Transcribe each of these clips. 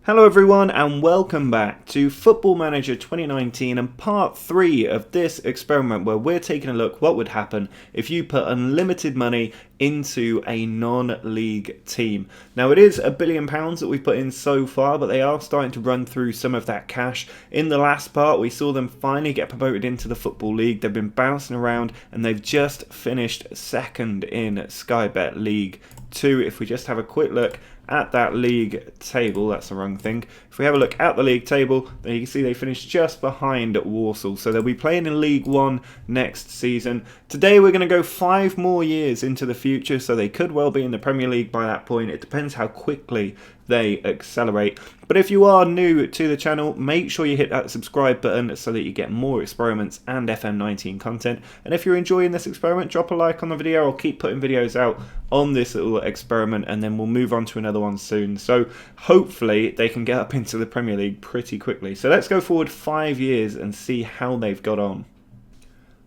Hello everyone and welcome back to Football Manager 2019 and part 3 of this experiment where we're taking a look what would happen if you put unlimited money into a non-league team. Now it is £1 billion that we've put in so far, but they are starting to run through some of that cash. In the last part we saw them finally get promoted into the Football League. They've been bouncing around and they've just finished second in Sky Bet League 2. If we just have a quick look at that league table, that's the wrong thing. If we have a look at the league table, then you can see they finished just behind Walsall. So they'll be playing in League 1 next season. Today we're going to go 5 more years into the future, so they could well be in the Premier League by that point. It depends how quickly they accelerate. But if you are new to the channel, make sure you hit that subscribe button so that you get more experiments and FM19 content. And if you're enjoying this experiment, drop a like on the video. I'll keep putting videos out on this little experiment and then we'll move on to another one soon. So hopefully they can get up into the Premier League pretty quickly. So let's go forward 5 years and see how they've got on.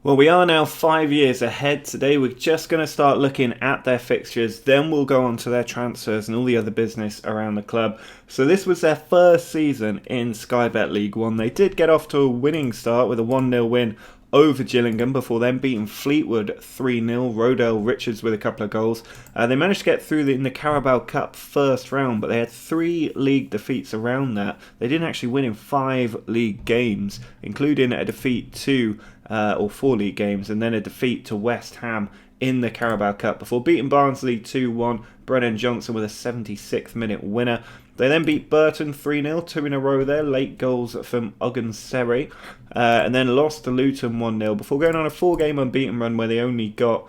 Well, we are now 5 years ahead. Today we're just going to start looking at their fixtures, then we'll go on to their transfers and all the other business around the club. So this was their first season in Sky Bet League 1. They did get off to a winning start with a 1-0 win over Gillingham before then beating Fleetwood 3-0, Rodell Richards with a couple of goals. They managed to get through in the Carabao Cup first round, but they had 3 league defeats around that. They didn't actually win in 5 league games, including a defeat to 4 league games and then a defeat to West Ham in the Carabao Cup before beating Barnsley 2-1, Brennan Johnson with a 76th minute winner. They then beat Burton 3-0, 2 in a row there, late goals from Ogunseri, and then lost to Luton 1-0 before going on a 4-game unbeaten run where they only got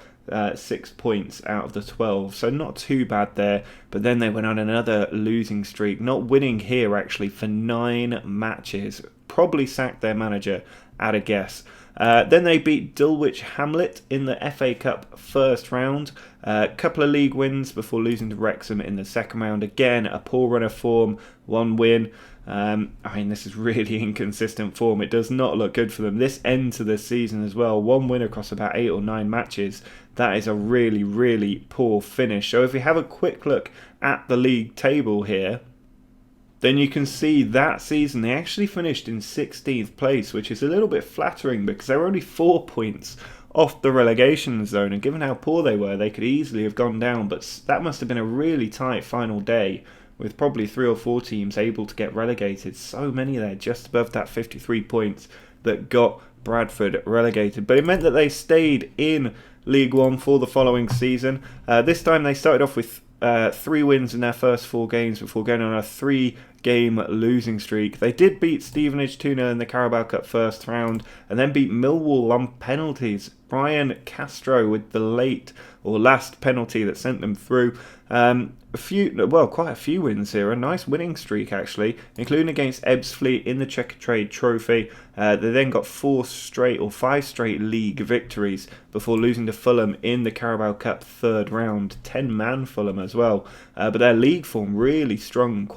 6 points out of the 12, so not too bad there. But then they went on another losing streak, not winning here actually for 9 matches, probably sacked their manager at a guess. Then they beat Dulwich Hamlet in the FA Cup first round. A couple of league wins before losing to Wrexham in the second round. Again, a poor run of form, 1 win. This is really inconsistent form. It does not look good for them. This end to the season as well. 1 win across about 8 or 9 matches. That is a really, really poor finish. So if we have a quick look at the league table here, then you can see that season they actually finished in 16th place, which is a little bit flattering because they were only 4 points off the relegation zone, and given how poor they were, they could easily have gone down, but that must have been a really tight final day with probably 3 or 4 teams able to get relegated. So many there just above that 53 points that got Bradford relegated, but it meant that they stayed in League 1 for the following season. This time they started off with 3 wins in their first 4 games before going on a 3-game losing streak. They did beat Stevenage 2-0 in the Carabao Cup first round and then beat Millwall on penalties. Brian Castro with the last penalty that sent them through. Quite a few wins here. A nice winning streak actually, including against Ebbsfleet in the Checkatrade Trophy. They then got 5 straight league victories before losing to Fulham in the Carabao Cup third round. 10-man Fulham as well. But their league form really strong,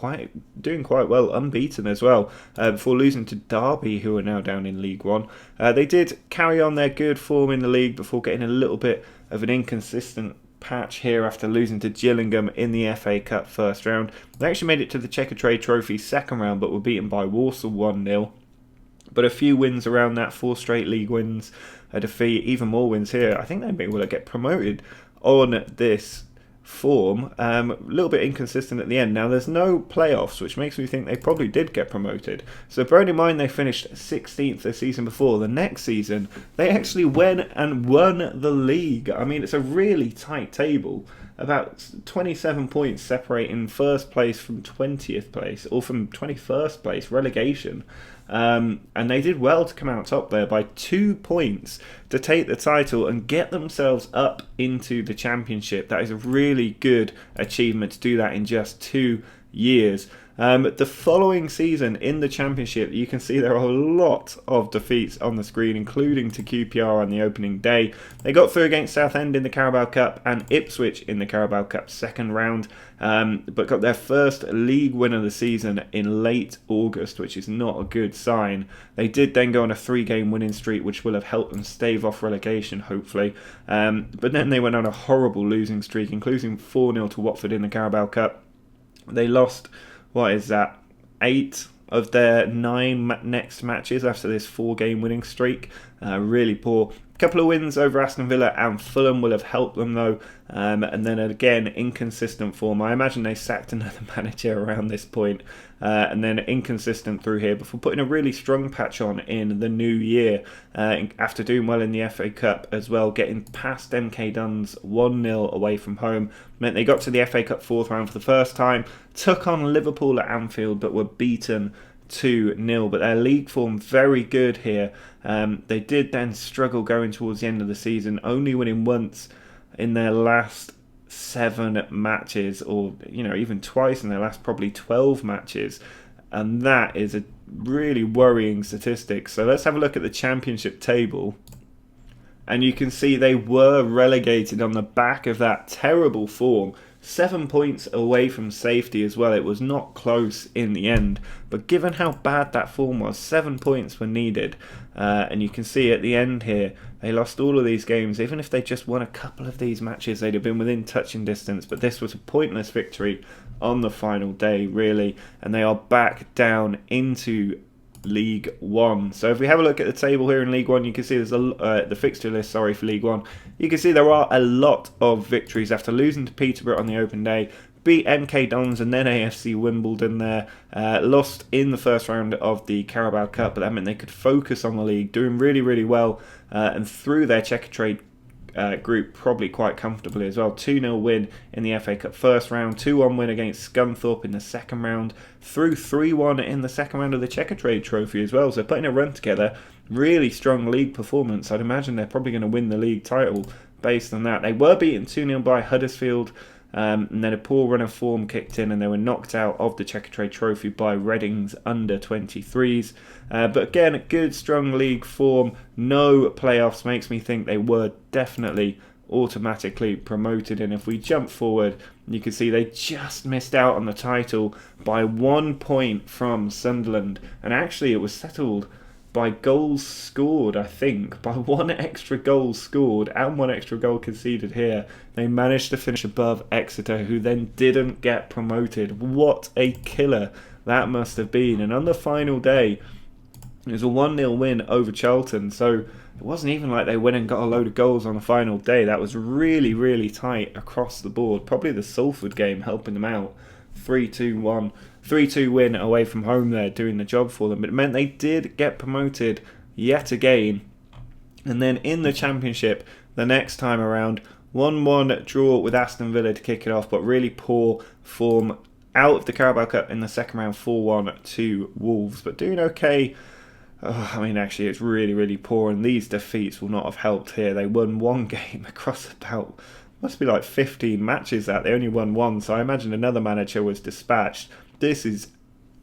doing quite well, unbeaten as well, before losing to Derby, who are now down in League 1. They did carry on their good form in the league before getting a little bit of an inconsistent patch here after losing to Gillingham in the FA Cup first round. They actually made it to the Checkatrade Trophy second round, but were beaten by Walsall 1-0. But a few wins around that, 4 straight league wins, a defeat, even more wins here. I think they may well get promoted on this form. A little bit inconsistent at the end. Now there's no playoffs, which makes me think they probably did get promoted. So bearing in mind they finished 16th the season before, the next season they actually went and won the league. I mean, it's a really tight table, about 27 points separating first place from 20th place, or from 21st place, relegation. And they did well to come out top there by 2 points to take the title and get themselves up into the championship. That is a really good achievement to do that in just 2 years. The following season in the Championship, you can see there are a lot of defeats on the screen, including to QPR on the opening day. They got through against Southend in the Carabao Cup and Ipswich in the Carabao Cup second round, but got their first league win of the season in late August, which is not a good sign. They did then go on a 3-game winning streak, which will have helped them stave off relegation, hopefully. But then they went on a horrible losing streak, including 4-0 to Watford in the Carabao Cup. They lost... what is that? 8 of their 9 next matches after this 4-game winning streak. Really poor. A couple of wins over Aston Villa and Fulham will have helped them though, and then again inconsistent form. I imagine they sacked another manager around this point, and then inconsistent through here before putting a really strong patch on in the new year, after doing well in the FA Cup as well, getting past MK Dons 1-0 away from home. Meant they got to the FA Cup 4th round for the first time, took on Liverpool at Anfield but were beaten 2-0, but their league form very good here. They did then struggle going towards the end of the season, only winning once in their last 7 matches, or even twice in their last probably 12 matches, and that is a really worrying statistic. So let's have a look at the Championship table, and you can see they were relegated on the back of that terrible form. 7 points away from safety as well. It was not close in the end, but given how bad that form was, 7 points were needed, and you can see at the end here they lost all of these games. Even if they just won a couple of these matches, they'd have been within touching distance, but this was a pointless victory on the final day really, and they are back down into League One. So if we have a look at the table here in League One, you can see there's the fixture list, for League One. You can see there are a lot of victories after losing to Peterborough on the open day. Beat MK Dons and then AFC Wimbledon there. Lost in the first round of the Carabao Cup, but that meant they could focus on the league, doing really, really well, and through their Checkatrade group probably quite comfortably as well. 2-0 win in the FA Cup first round, 2-1 win against Scunthorpe in the second round, through 3-1 in the second round of the Checkatrade Trophy as well. So putting a run together, really strong league performance. I'd imagine they're probably going to win the league title based on that. They were beaten 2-0 by Huddersfield, and then a poor run of form kicked in and they were knocked out of the Checkatrade Trophy by Reading's under-23s. But again, a good strong league form, no playoffs, makes me think they were definitely automatically promoted. And if we jump forward, you can see they just missed out on the title by 1 point from Sunderland, and actually it was settled by goals scored, I think, by 1 extra goal scored and 1 extra goal conceded here. They managed to finish above Exeter, who then didn't get promoted. What a killer that must have been. And on the final day, it was a 1-0 win over Charlton, so it wasn't even like they went and got a load of goals on the final day. That was really, really tight across the board. Probably the Salford game helping them out. 3-2 win away from home there, doing the job for them. But it meant they did get promoted yet again. And then in the Championship, the next time around, 1-1 draw with Aston Villa to kick it off, but really poor form out of the Carabao Cup in the second round, 4-1 to Wolves. But doing okay. Actually, it's really, really poor, and these defeats will not have helped here. They won 1 game across about, must be like 15 matches that. They only won 1, so I imagine another manager was dispatched. This is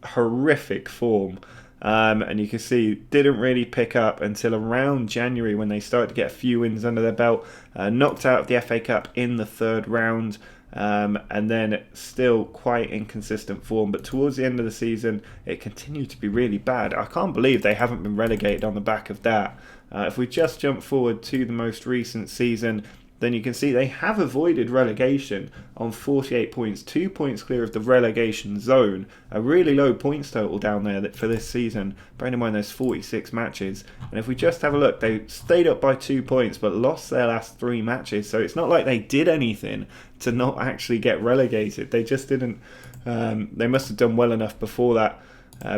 horrific form, and you can see didn't really pick up until around January when they started to get a few wins under their belt. Knocked out of the FA Cup in the 3rd round, and then still quite inconsistent form. But towards the end of the season, it continued to be really bad. I can't believe they haven't been relegated on the back of that. If we just jump forward to the most recent season, then you can see they have avoided relegation on 48 points, 2 points clear of the relegation zone. A really low points total down there for this season, bearing in mind there's 46 matches. And if we just have a look, they stayed up by 2 points but lost their last 3 matches. So it's not like they did anything to not actually get relegated. They just didn't, they must have done well enough before that,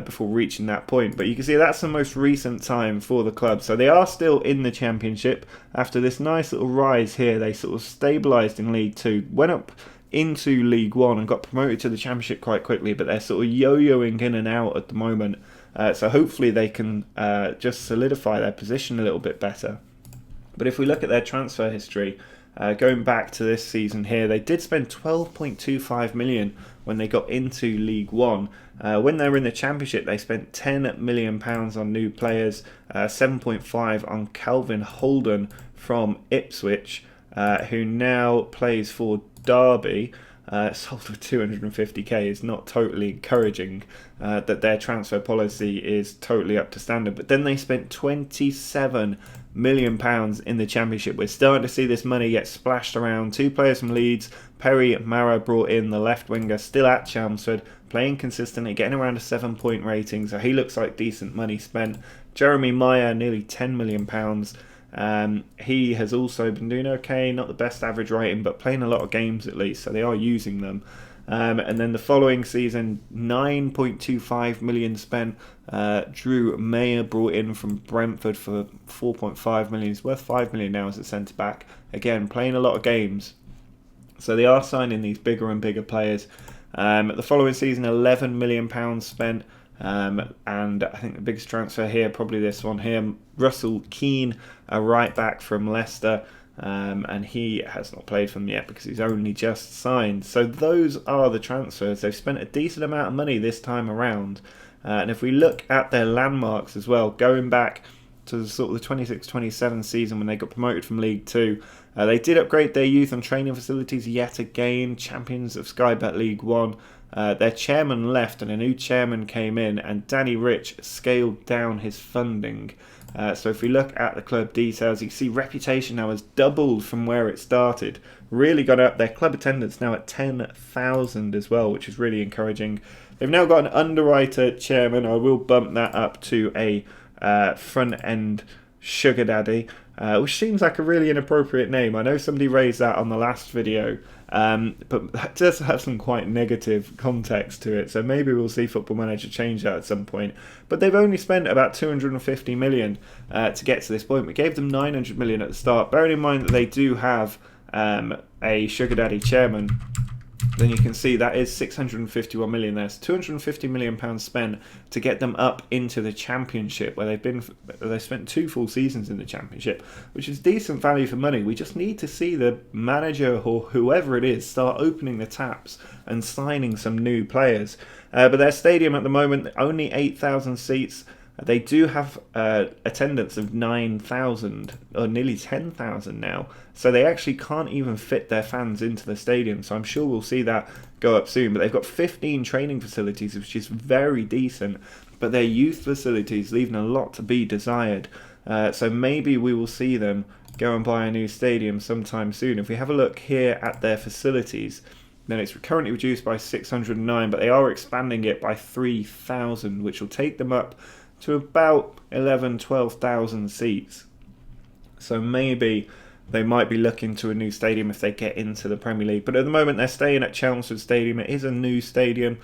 before reaching that point. But you can see that's the most recent time for the club. So they are still in the Championship. After this nice little rise here, they sort of stabilised in League 2, went up into League 1 and got promoted to the Championship quite quickly, but they're sort of yo-yoing in and out at the moment. So hopefully they can just solidify their position a little bit better. But if we look at their transfer history, going back to this season here, they did spend £12.25 million when they got into League 1. When they were in the Championship, they spent £10 million on new players, 7.5 on Calvin Holden from Ipswich, who now plays for Derby. Sold for 250k is not totally encouraging that their transfer policy is totally up to standard. But then they spent £27 million in the Championship. We're starting to see this money get splashed around. 2 players from Leeds, Perry Mara brought in, the left winger, still at Chelmsford, playing consistently, getting around a 7-point rating, so he looks like decent money spent. Jeremy Meyer, nearly £10 million. He has also been doing okay, not the best average rating, but playing a lot of games at least, so they are using them. And then the following season, 9.25 million spent. Drew Mayer brought in from Brentford for 4.5 million. He's worth 5 million now as a centre back. Again, playing a lot of games. So they are signing these bigger and bigger players. The following season, £11 million spent. And I think the biggest transfer here, probably this one here, Russell Keane, a right back from Leicester. And he has not played for them yet because he's only just signed. So those are the transfers. They've spent a decent amount of money this time around. And if we look at their landmarks as well, going back to the sort of the 26-27 season when they got promoted from League 2, they did upgrade their youth and training facilities yet again, champions of Sky Bet League 1. Their chairman left and a new chairman came in, and Danny Rich scaled down his funding. So if we look at the club details, you can see reputation now has doubled from where it started. Really got up. Their club attendance now at 10,000 as well, which is really encouraging. They've now got an underwriter chairman. I will bump that up to a front-end sugar daddy, which seems like a really inappropriate name. I know somebody raised that on the last video, but that does have some quite negative context to it, so maybe we'll see Football Manager change that at some point. But they've only spent about 250 million to get to this point. We gave them 900 million at the start. Bearing in mind that they do have a sugar daddy chairman, then you can see that is 651 million there. So 250 million pounds spent to get them up into the Championship, where they spent 2 full seasons in the Championship, which is decent value for money. We just need to see the manager or whoever it is start opening the taps and signing some new players. But their stadium at the moment, only 8,000 seats. They do have attendance of 9,000, or nearly 10,000 now. So they actually can't even fit their fans into the stadium. So I'm sure we'll see that go up soon. But they've got 15 training facilities, which is very decent. But their youth facilities leaving a lot to be desired. So maybe we will see them go and buy a new stadium sometime soon. If we have a look here at their facilities, then it's currently reduced by 609, but they are expanding it by 3,000, which will take them up to about 12,000 seats. So maybe they might be looking to a new stadium if they get into the Premier League. But at the moment they're staying at Chelmesford Stadium. It is a new stadium,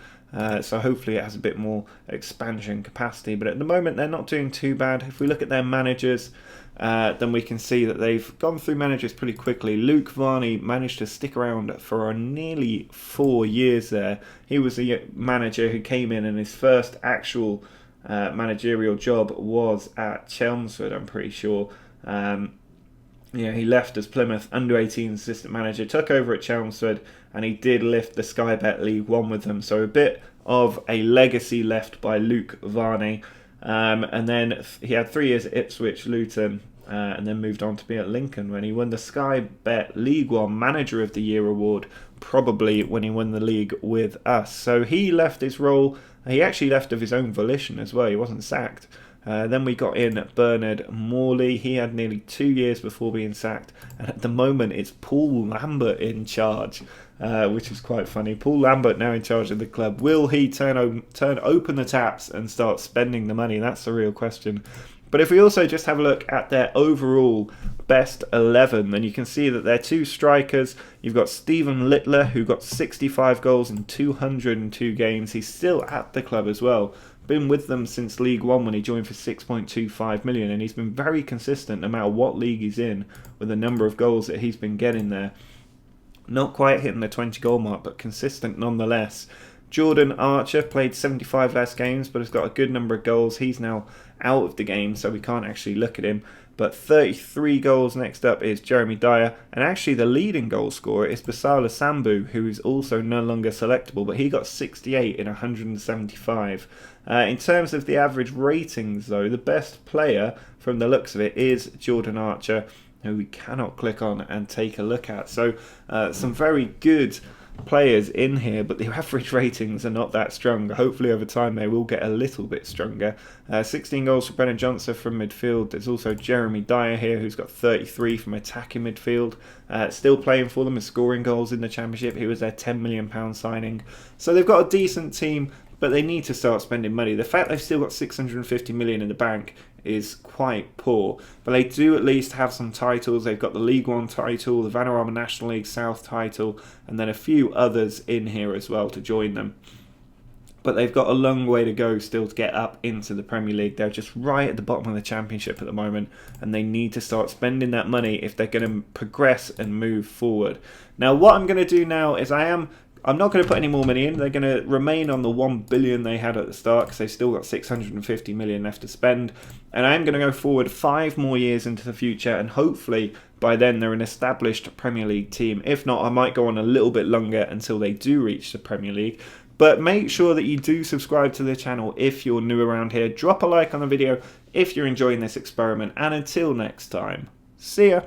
so hopefully it has a bit more expansion capacity. But at the moment they're not doing too bad. If we look at their managers, then we can see that they've gone through managers pretty quickly. Luke Varney managed to stick around for nearly 4 years there. He was a manager who came in, and his first actual managerial job was at Chelmsford, I'm pretty sure. He left as Plymouth under-18 assistant manager, took over at Chelmsford, and he did lift the Sky Bet League 1 with them. So a bit of a legacy left by Luke Varney. And then he had 3 years at Ipswich, Luton, and then moved on to be at Lincoln when he won the Sky Bet League 1 Manager of the Year award, probably when he won the league with us. So he left his role. He actually left of his own volition as well. He wasn't sacked. Then we got in Bernard Morley. He had nearly 2 years before being sacked. And at the moment, it's Paul Lambert in charge, which is quite funny. Paul Lambert now in charge of the club. Will he turn open the taps and start spending the money? That's the real question. But if we also just have a look at their overall best 11, then you can see that their 2 strikers, you've got Stephen Littler, who got 65 goals in 202 games. He's still at the club as well. Been with them since League 1 when he joined for 6.25 million, and he's been very consistent no matter what league he's in with the number of goals that he's been getting there. Not quite hitting the 20 goal mark, but consistent nonetheless. Jordan Archer played 75 less games, but has got a good number of goals. He's now out of the game, so we can't actually look at him. But 33 goals next up is Jeremy Dyer, and actually the leading goal scorer is Basala Sambu, who is also no longer selectable, but he got 68 in 175. In terms of the average ratings, though, the best player from the looks of it is Jordan Archer, who we cannot click on and take a look at. So some very good players in here, but the average ratings are not that strong. Hopefully over time they will get a little bit stronger. 16 goals for Brennan Johnson from midfield. There's also Jeremy Dyer here, who's got 33 from attacking midfield. Still playing for them and scoring goals in the Championship. He was their £10 million signing. So they've got a decent team, but they need to start spending money. The fact they've still got 650 million in the bank is quite poor, but they do at least have some titles. They've got the League One title, the Vanarama National League South title, and then a few others in here as well to join them. But they've got a long way to go still to get up into the Premier League. They're just right at the bottom of the Championship at the moment, and they need to start spending that money if they're going to progress and move forward. Now, what I'm going to do now is I'm not going to put any more money in. They're going to remain on the 1 billion they had at the start because they've still got 650 million left to spend. And I am going to go forward 5 more years into the future, and hopefully by then they're an established Premier League team. If not, I might go on a little bit longer until they do reach the Premier League. But make sure that you do subscribe to the channel if you're new around here. Drop a like on the video if you're enjoying this experiment. And until next time, see ya!